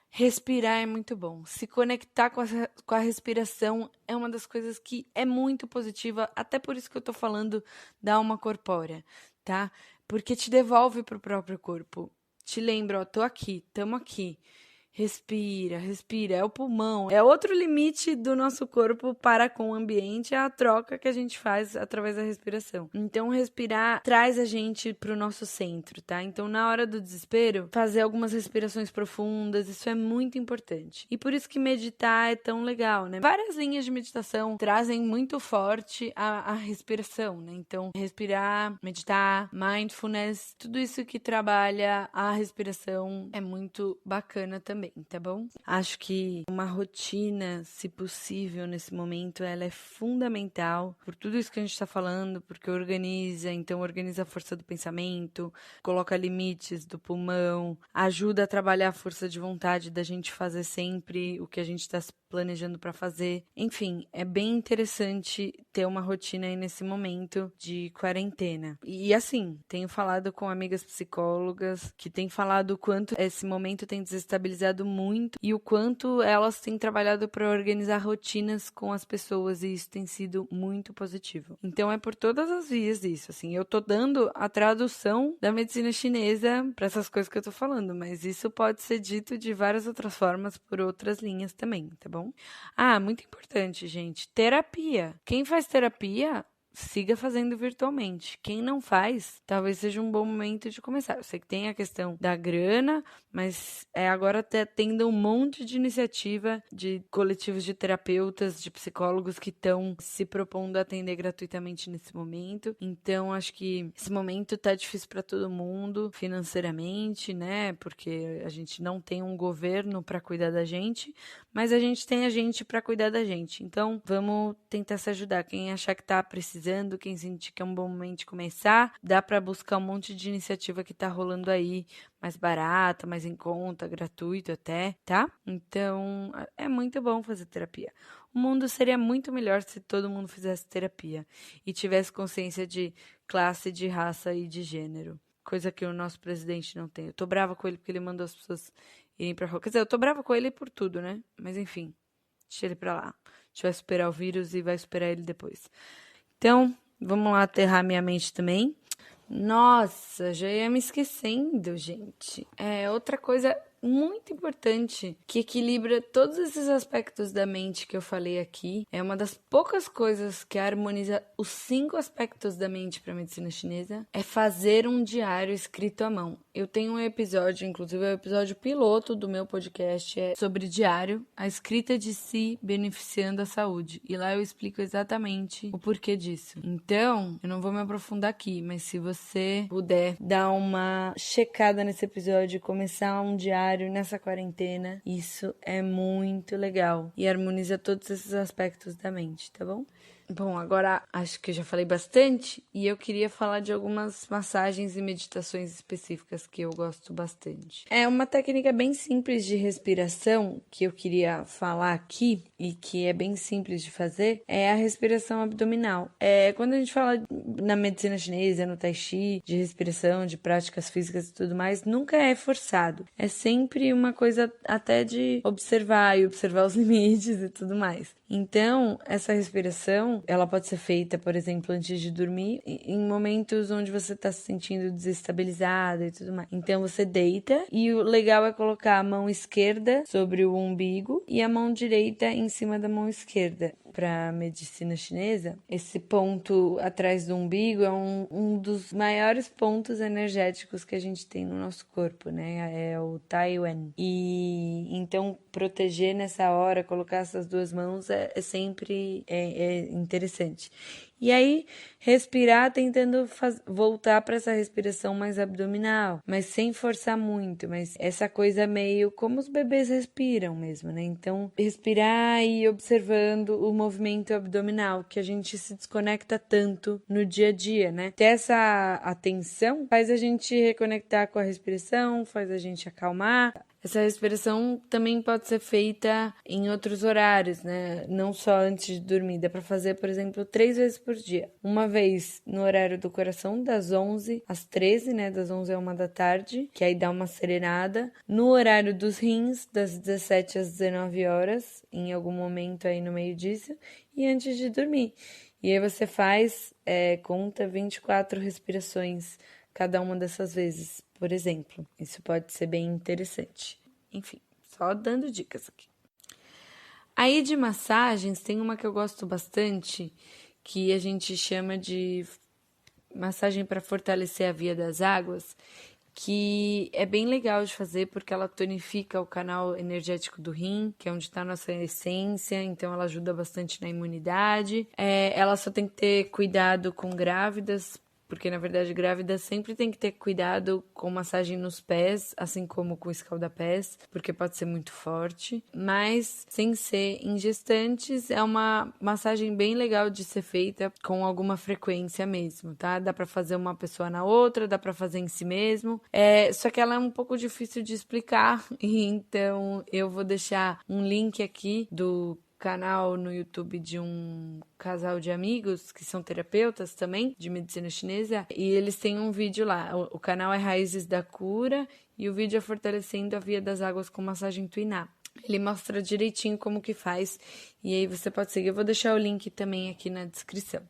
Respirar é muito bom. Se conectar com a respiração é uma das coisas que é muito positiva, até por isso que eu tô falando da alma corpórea, tá? Porque te devolve pro próprio corpo. Te lembra, ó, tô aqui, tamo aqui. Respira, respira. É o pulmão. É outro limite do nosso corpo para com o ambiente, é a troca que a gente faz através da respiração. Então, respirar traz a gente pro nosso centro, tá? Então, na hora do desespero, fazer algumas respirações profundas, isso é muito importante. E por isso que meditar é tão legal, né? Várias linhas de meditação trazem muito forte a respiração, né? Então, respirar, meditar, mindfulness, tudo isso que trabalha a respiração é muito bacana também. Tá bom? Acho que uma rotina, se possível, nesse momento, ela é fundamental por tudo isso que a gente está falando, porque então organiza a força do pensamento, coloca limites do pulmão, ajuda a trabalhar a força de vontade da gente fazer sempre o que a gente está planejando para fazer. Enfim, é bem interessante ter uma rotina aí nesse momento de quarentena. E assim, tenho falado com amigas psicólogas que têm falado o quanto esse momento tem desestabilizado muito e o quanto elas têm trabalhado para organizar rotinas com as pessoas e isso tem sido muito positivo. Então é por todas as vias isso, assim, eu tô dando a tradução da medicina chinesa para essas coisas que eu tô falando, mas isso pode ser dito de várias outras formas por outras linhas também, tá bom? Ah, muito importante, gente, terapia. Quem faz terapia siga fazendo virtualmente. Quem não faz, talvez seja um bom momento de começar. Eu sei que tem a questão da grana, mas agora tá tendo um monte de iniciativa de coletivos de terapeutas, de psicólogos que estão se propondo a atender gratuitamente nesse momento. Então, acho que esse momento tá difícil para todo mundo, financeiramente, né? Porque a gente não tem um governo para cuidar da gente, mas a gente tem a gente para cuidar da gente. Então, vamos tentar se ajudar. Quem achar que tá precisando, quem sentir que é um bom momento de começar, dá para buscar um monte de iniciativa que tá rolando aí, mais barata, mais em conta, gratuito até, tá? Então, é muito bom fazer terapia. O mundo seria muito melhor se todo mundo fizesse terapia e tivesse consciência de classe, de raça e de gênero. Coisa que o nosso presidente não tem. Eu tô brava com ele porque ele mandou as pessoas irem pra rua. Quer dizer, eu tô brava com ele por tudo, né? Mas enfim, deixa ele pra lá. A gente vai superar o vírus e vai superar ele depois. Então, vamos lá aterrar minha mente também. Nossa, já ia me esquecendo, gente. Outra coisa muito importante que equilibra todos esses aspectos da mente que eu falei aqui. É uma das poucas coisas que harmoniza os 5 aspectos da mente para a medicina chinesa. É fazer um diário escrito à mão. eu tenho um episódio, inclusive é o episódio piloto do meu podcast, é sobre diário, a escrita de si beneficiando a saúde. E lá eu explico exatamente o porquê disso. Então, eu não vou me aprofundar aqui, mas se você puder dar uma checada nesse episódio e começar um diário nessa quarentena, isso é muito legal e harmoniza todos esses aspectos da mente, tá bom? Bom, agora acho que eu já falei bastante e eu queria falar de algumas massagens e meditações específicas que eu gosto bastante. É uma técnica bem simples de respiração que eu queria falar aqui e que é bem simples de fazer, é a respiração abdominal. Quando a gente fala na medicina chinesa, no tai chi, de respiração, de práticas físicas e tudo mais, nunca é forçado. É sempre uma coisa até de observar e observar os limites e tudo mais. Então, essa respiração, ela pode ser feita, por exemplo, antes de dormir, em momentos onde você está se sentindo desestabilizado e tudo mais. Então, você deita e o legal é colocar a mão esquerda sobre o umbigo e a mão direita em cima da mão esquerda. Para a medicina chinesa, esse ponto atrás do umbigo é um dos maiores pontos energéticos que a gente tem no nosso corpo, né? É o Tai Wen. E então proteger nessa hora, colocar essas duas mãos é sempre interessante. E aí, respirar tentando voltar para essa respiração mais abdominal, mas sem forçar muito, mas essa coisa meio como os bebês respiram mesmo, né? Então, respirar e observando o movimento abdominal, que a gente se desconecta tanto no dia a dia, né? Ter essa atenção faz a gente reconectar com a respiração, faz a gente acalmar. Essa respiração também pode ser feita em outros horários, né? Não só antes de dormir. Dá para fazer, por exemplo, 3 vezes por dia. Uma vez no horário do coração, das 11 às 13, né? Das 11 à 1 da tarde, que aí dá uma serenada. No horário dos rins, das 17 às 19 horas, em algum momento aí no meio disso. E antes de dormir. E aí você faz, conta 24 respirações cada uma dessas vezes, por exemplo. Isso pode ser bem interessante. Enfim, só dando dicas aqui. Aí de massagens, tem uma que eu gosto bastante, que a gente chama de massagem para fortalecer a via das águas, que é bem legal de fazer porque ela tonifica o canal energético do rim, que é onde está a nossa essência, então ela ajuda bastante na imunidade. Ela só tem que ter cuidado com grávidas, porque na verdade grávida sempre tem que ter cuidado com massagem nos pés, assim como com escaldapés, porque pode ser muito forte, mas sem ser em gestantes, é uma massagem bem legal de ser feita com alguma frequência mesmo, tá? Dá pra fazer uma pessoa na outra, dá pra fazer em si mesmo, só que ela é um pouco difícil de explicar, então eu vou deixar um link aqui do canal no YouTube de um casal de amigos que são terapeutas também de medicina chinesa e eles têm um vídeo lá. O canal é Raízes da Cura e o vídeo é Fortalecendo a Via das Águas com Massagem Tuiná. Ele mostra direitinho como que faz e aí você pode seguir. Eu vou deixar o link também aqui na descrição.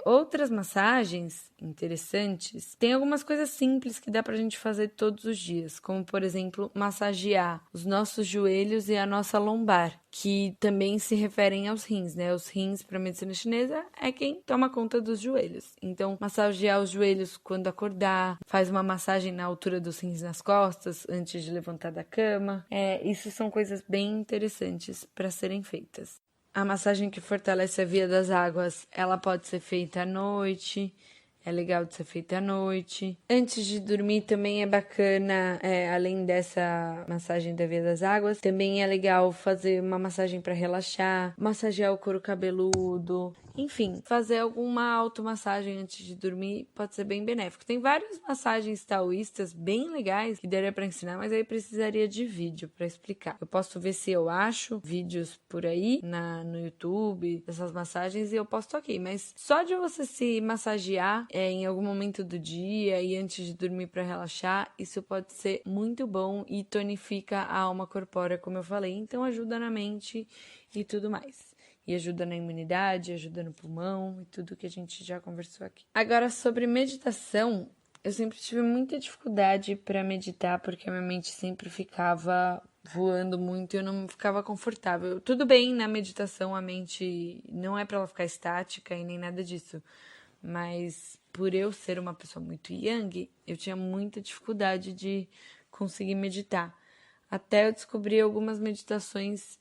Outras massagens interessantes, tem algumas coisas simples que dá pra gente fazer todos os dias, como por exemplo, massagear os nossos joelhos e a nossa lombar, que também se referem aos rins, né? Os rins para medicina chinesa é quem toma conta dos joelhos. Então, massagear os joelhos quando acordar, faz uma massagem na altura dos rins nas costas antes de levantar da cama. Isso são coisas bem interessantes para serem feitas. A massagem que fortalece a via das águas, ela pode ser feita à noite. É legal de ser feita à noite. Antes de dormir também é bacana, além dessa massagem da via das águas, também é legal fazer uma massagem para relaxar, massagear o couro cabeludo, enfim, fazer alguma automassagem antes de dormir pode ser bem benéfico. Tem várias massagens taoístas bem legais que daria para ensinar, mas aí precisaria de vídeo para explicar. Eu posso ver se eu acho vídeos por aí no YouTube dessas massagens e eu posto aqui, mas só de você se massagear em algum momento do dia e antes de dormir para relaxar, isso pode ser muito bom e tonifica a alma corpórea, como eu falei, então ajuda na mente e tudo mais. E ajuda na imunidade, ajuda no pulmão e tudo que a gente já conversou aqui. Agora, sobre meditação, eu sempre tive muita dificuldade para meditar porque a minha mente sempre ficava voando muito e eu não ficava confortável. Tudo bem, na meditação a mente não é para ela ficar estática e nem nada disso, Mas por eu ser uma pessoa muito yang, eu tinha muita dificuldade de conseguir meditar. Até eu descobri algumas meditações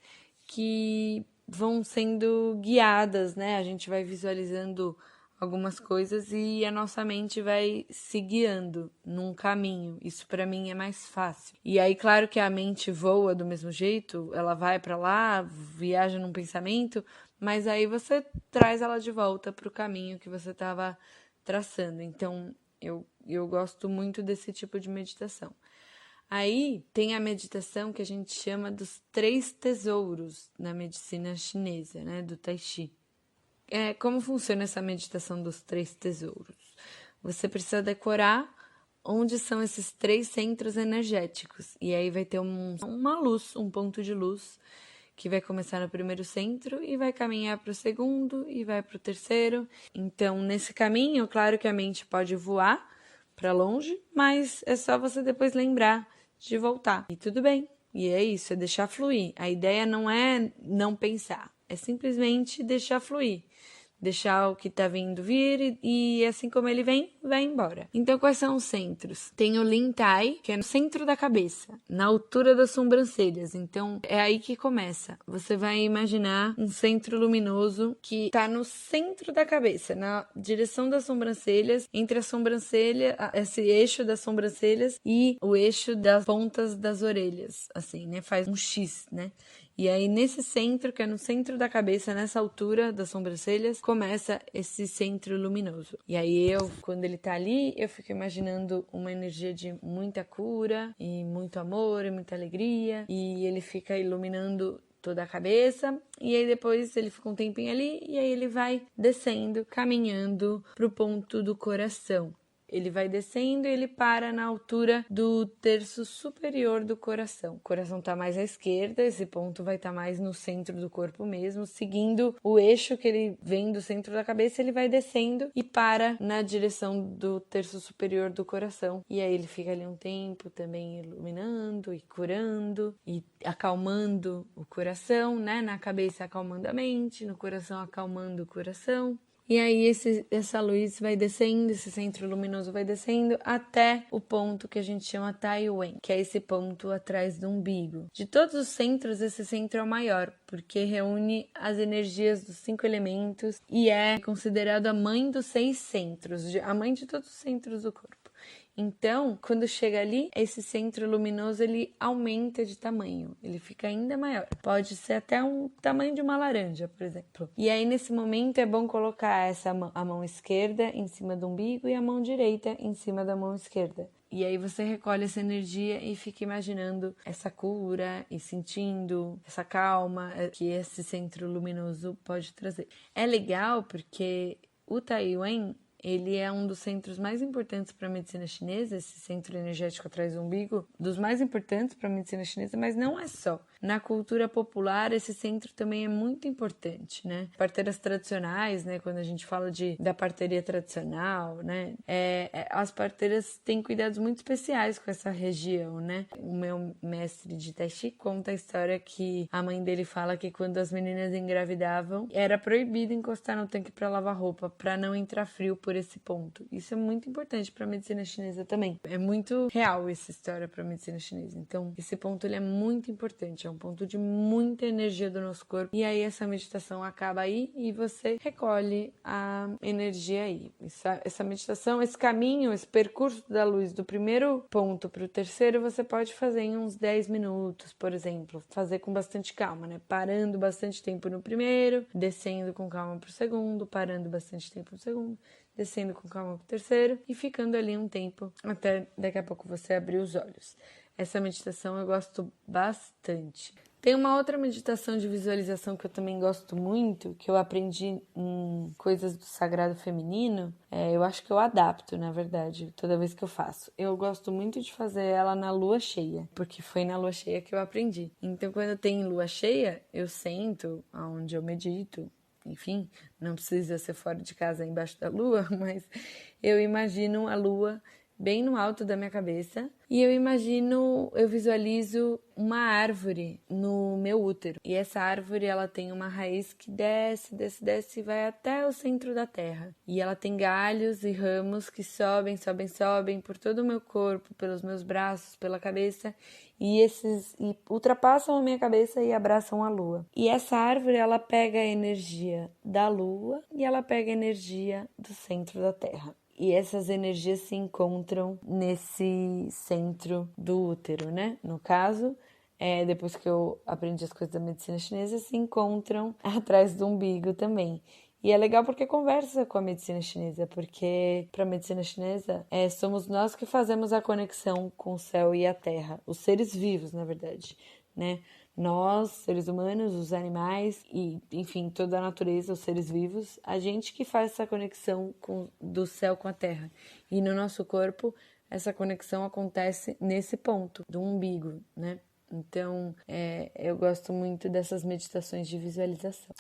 que vão sendo guiadas, né? A gente vai visualizando algumas coisas e a nossa mente vai se guiando num caminho. Isso para mim é mais fácil. E aí, claro que a mente voa do mesmo jeito, ela vai para lá, viaja num pensamento, mas aí você traz ela de volta para o caminho que você estava traçando. Então, eu gosto muito desse tipo de meditação. Aí tem a meditação que a gente chama dos 3 tesouros na medicina chinesa, né, do Tai Chi. Como funciona essa meditação dos 3 tesouros? Você precisa decorar onde são esses 3 centros energéticos. E aí vai ter uma luz, um ponto de luz, que vai começar no primeiro centro e vai caminhar para o segundo e vai para o terceiro. Então, nesse caminho, claro que a mente pode voar para longe, mas é só você depois lembrar de voltar. E tudo bem. E é isso, é deixar fluir. A ideia não é não pensar, é simplesmente deixar fluir. Deixar o que tá vindo vir e assim como ele vem, vai embora. Então, quais são os centros? Tem o Lin Tai, que é no centro da cabeça, na altura das sobrancelhas. Então, é aí que começa. Você vai imaginar um centro luminoso que tá no centro da cabeça, na direção das sobrancelhas, entre a sobrancelha, esse eixo das sobrancelhas e o eixo das pontas das orelhas, assim, né? Faz um X, né? E aí, nesse centro, que é no centro da cabeça, nessa altura das sobrancelhas, começa esse centro luminoso. E aí, quando ele tá ali, eu fico imaginando uma energia de muita cura, e muito amor, e muita alegria. E ele fica iluminando toda a cabeça, e aí depois ele fica um tempinho ali, e aí ele vai descendo, caminhando pro ponto do coração. Ele vai descendo e ele para na altura do terço superior do coração. O coração está mais à esquerda, esse ponto vai estar mais no centro do corpo mesmo, seguindo o eixo que ele vem do centro da cabeça, ele vai descendo e para na direção do terço superior do coração. E aí ele fica ali um tempo também iluminando e curando e acalmando o coração, né? Na cabeça acalmando a mente, no coração acalmando o coração. E aí essa luz vai descendo, esse centro luminoso vai descendo até o ponto que a gente chama Tai Wen, que é esse ponto atrás do umbigo. De todos os centros, esse centro é o maior, porque reúne as energias dos 5 elementos e é considerado a mãe dos 6 centros, a mãe de todos os centros do corpo. Então, quando chega ali, esse centro luminoso ele aumenta de tamanho, ele fica ainda maior. Pode ser até o tamanho de uma laranja, por exemplo. E aí, nesse momento, é bom colocar a mão esquerda em cima do umbigo e a mão direita em cima da mão esquerda. E aí você recolhe essa energia e fica imaginando essa cura e sentindo essa calma que esse centro luminoso pode trazer. É legal porque o Tai Wen, ele é um dos centros mais importantes para a medicina chinesa, esse centro energético atrás do umbigo, dos mais importantes para a medicina chinesa, mas não é só. Na cultura popular, esse centro também é muito importante, né? Parteiras tradicionais, né? Quando a gente fala da parteria tradicional, né? As parteiras têm cuidados muito especiais com essa região, né? O meu mestre de Tai Chi conta a história que a mãe dele fala que quando as meninas engravidavam, era proibido encostar no tanque para lavar roupa, para não entrar frio por esse ponto. Isso é muito importante para a medicina chinesa também. É muito real essa história para a medicina chinesa. Então, esse ponto ele é muito importante, é um ponto de muita energia do nosso corpo. E aí essa meditação acaba aí e você recolhe a energia aí. Essa meditação, esse caminho, esse percurso da luz do primeiro ponto para o terceiro, você pode fazer em uns 10 minutos, por exemplo. Fazer com bastante calma, né? Parando bastante tempo no primeiro, descendo com calma para o segundo, parando bastante tempo no segundo, descendo com calma pro terceiro e ficando ali um tempo até daqui a pouco você abrir os olhos. Essa meditação eu gosto bastante. Tem uma outra meditação de visualização que eu também gosto muito, que eu aprendi em coisas do sagrado feminino. Eu acho que eu adapto, na verdade, toda vez que eu faço. Eu gosto muito de fazer ela na lua cheia, porque foi na lua cheia que eu aprendi. Então, quando tem lua cheia, eu sento onde eu medito. Enfim, não precisa ser fora de casa embaixo da lua, mas eu imagino a lua bem no alto da minha cabeça. E eu visualizo uma árvore no meu útero. E essa árvore, ela tem uma raiz que desce e vai até o centro da terra. E ela tem galhos e ramos que sobem por todo o meu corpo, pelos meus braços, pela cabeça. E ultrapassam a minha cabeça e abraçam a lua. E essa árvore, ela pega a energia da lua e ela pega a energia do centro da terra. E essas energias se encontram nesse centro do útero, né? No caso, depois que eu aprendi as coisas da medicina chinesa, se encontram atrás do umbigo também. E é legal porque conversa com a medicina chinesa, porque para a medicina chinesa somos nós que fazemos a conexão com o céu e a terra, os seres vivos, na verdade, né? Nós, seres humanos, os animais e, enfim, toda a natureza, os seres vivos, a gente que faz essa conexão do céu com a terra. E no nosso corpo, essa conexão acontece nesse ponto, do umbigo, né? Então, eu gosto muito dessas meditações de visualização.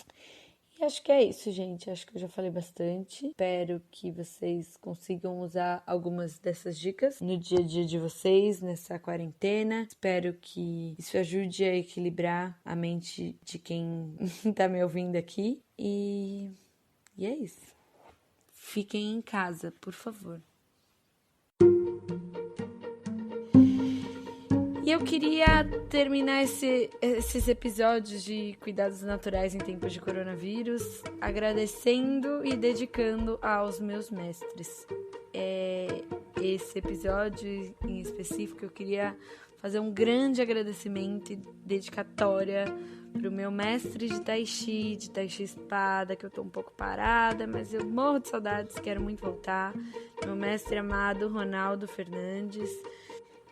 E acho que é isso, gente. Acho que eu já falei bastante. Espero que vocês consigam usar algumas dessas dicas no dia a dia de vocês, nessa quarentena. Espero que isso ajude a equilibrar a mente de quem tá me ouvindo aqui. E é isso. Fiquem em casa, por favor. E eu queria terminar esses episódios de cuidados naturais em tempos de coronavírus agradecendo e dedicando aos meus mestres. Esse episódio em específico eu queria fazer um grande agradecimento e dedicatória pro meu mestre de Tai Chi Espada, que eu tô um pouco parada, mas eu morro de saudades, quero muito voltar. Meu mestre amado, Ronaldo Fernandes.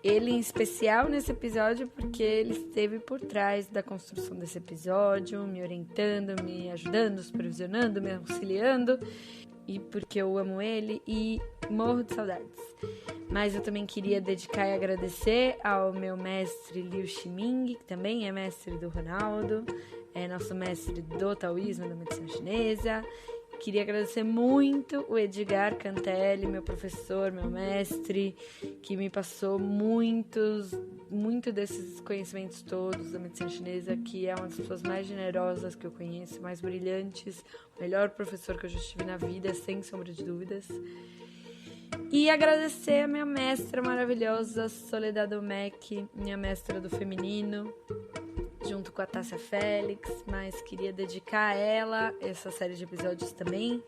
Ele em especial nesse episódio porque ele esteve por trás da construção desse episódio, me orientando, me ajudando, supervisionando, me auxiliando, e porque eu amo ele e morro de saudades. Mas eu também queria dedicar e agradecer ao meu mestre Liu Ximing, que também é mestre do Ronaldo, é nosso mestre do taoísmo, da medicina chinesa. Queria agradecer muito o Edgar Cantelli, meu professor, meu mestre, que me passou muito desses conhecimentos todos da medicina chinesa, que é uma das pessoas mais generosas que eu conheço, mais brilhantes, o melhor professor que eu já tive na vida, sem sombra de dúvidas. E agradecer a minha mestra maravilhosa, Soledad Domecq, minha mestra do feminino, junto com a Tássia Félix, mas queria dedicar a ela essa série de episódios também,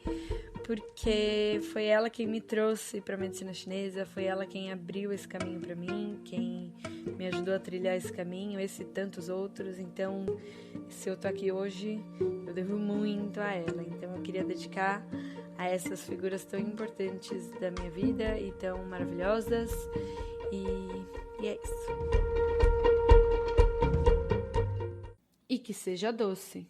porque foi ela quem me trouxe para a medicina chinesa, foi ela quem abriu esse caminho para mim, quem me ajudou a trilhar esse caminho, esse e tantos outros. Então, se eu tô aqui hoje, eu devo muito a ela. Então, eu queria dedicar a essas figuras tão importantes da minha vida e tão maravilhosas. E é isso. E que seja doce.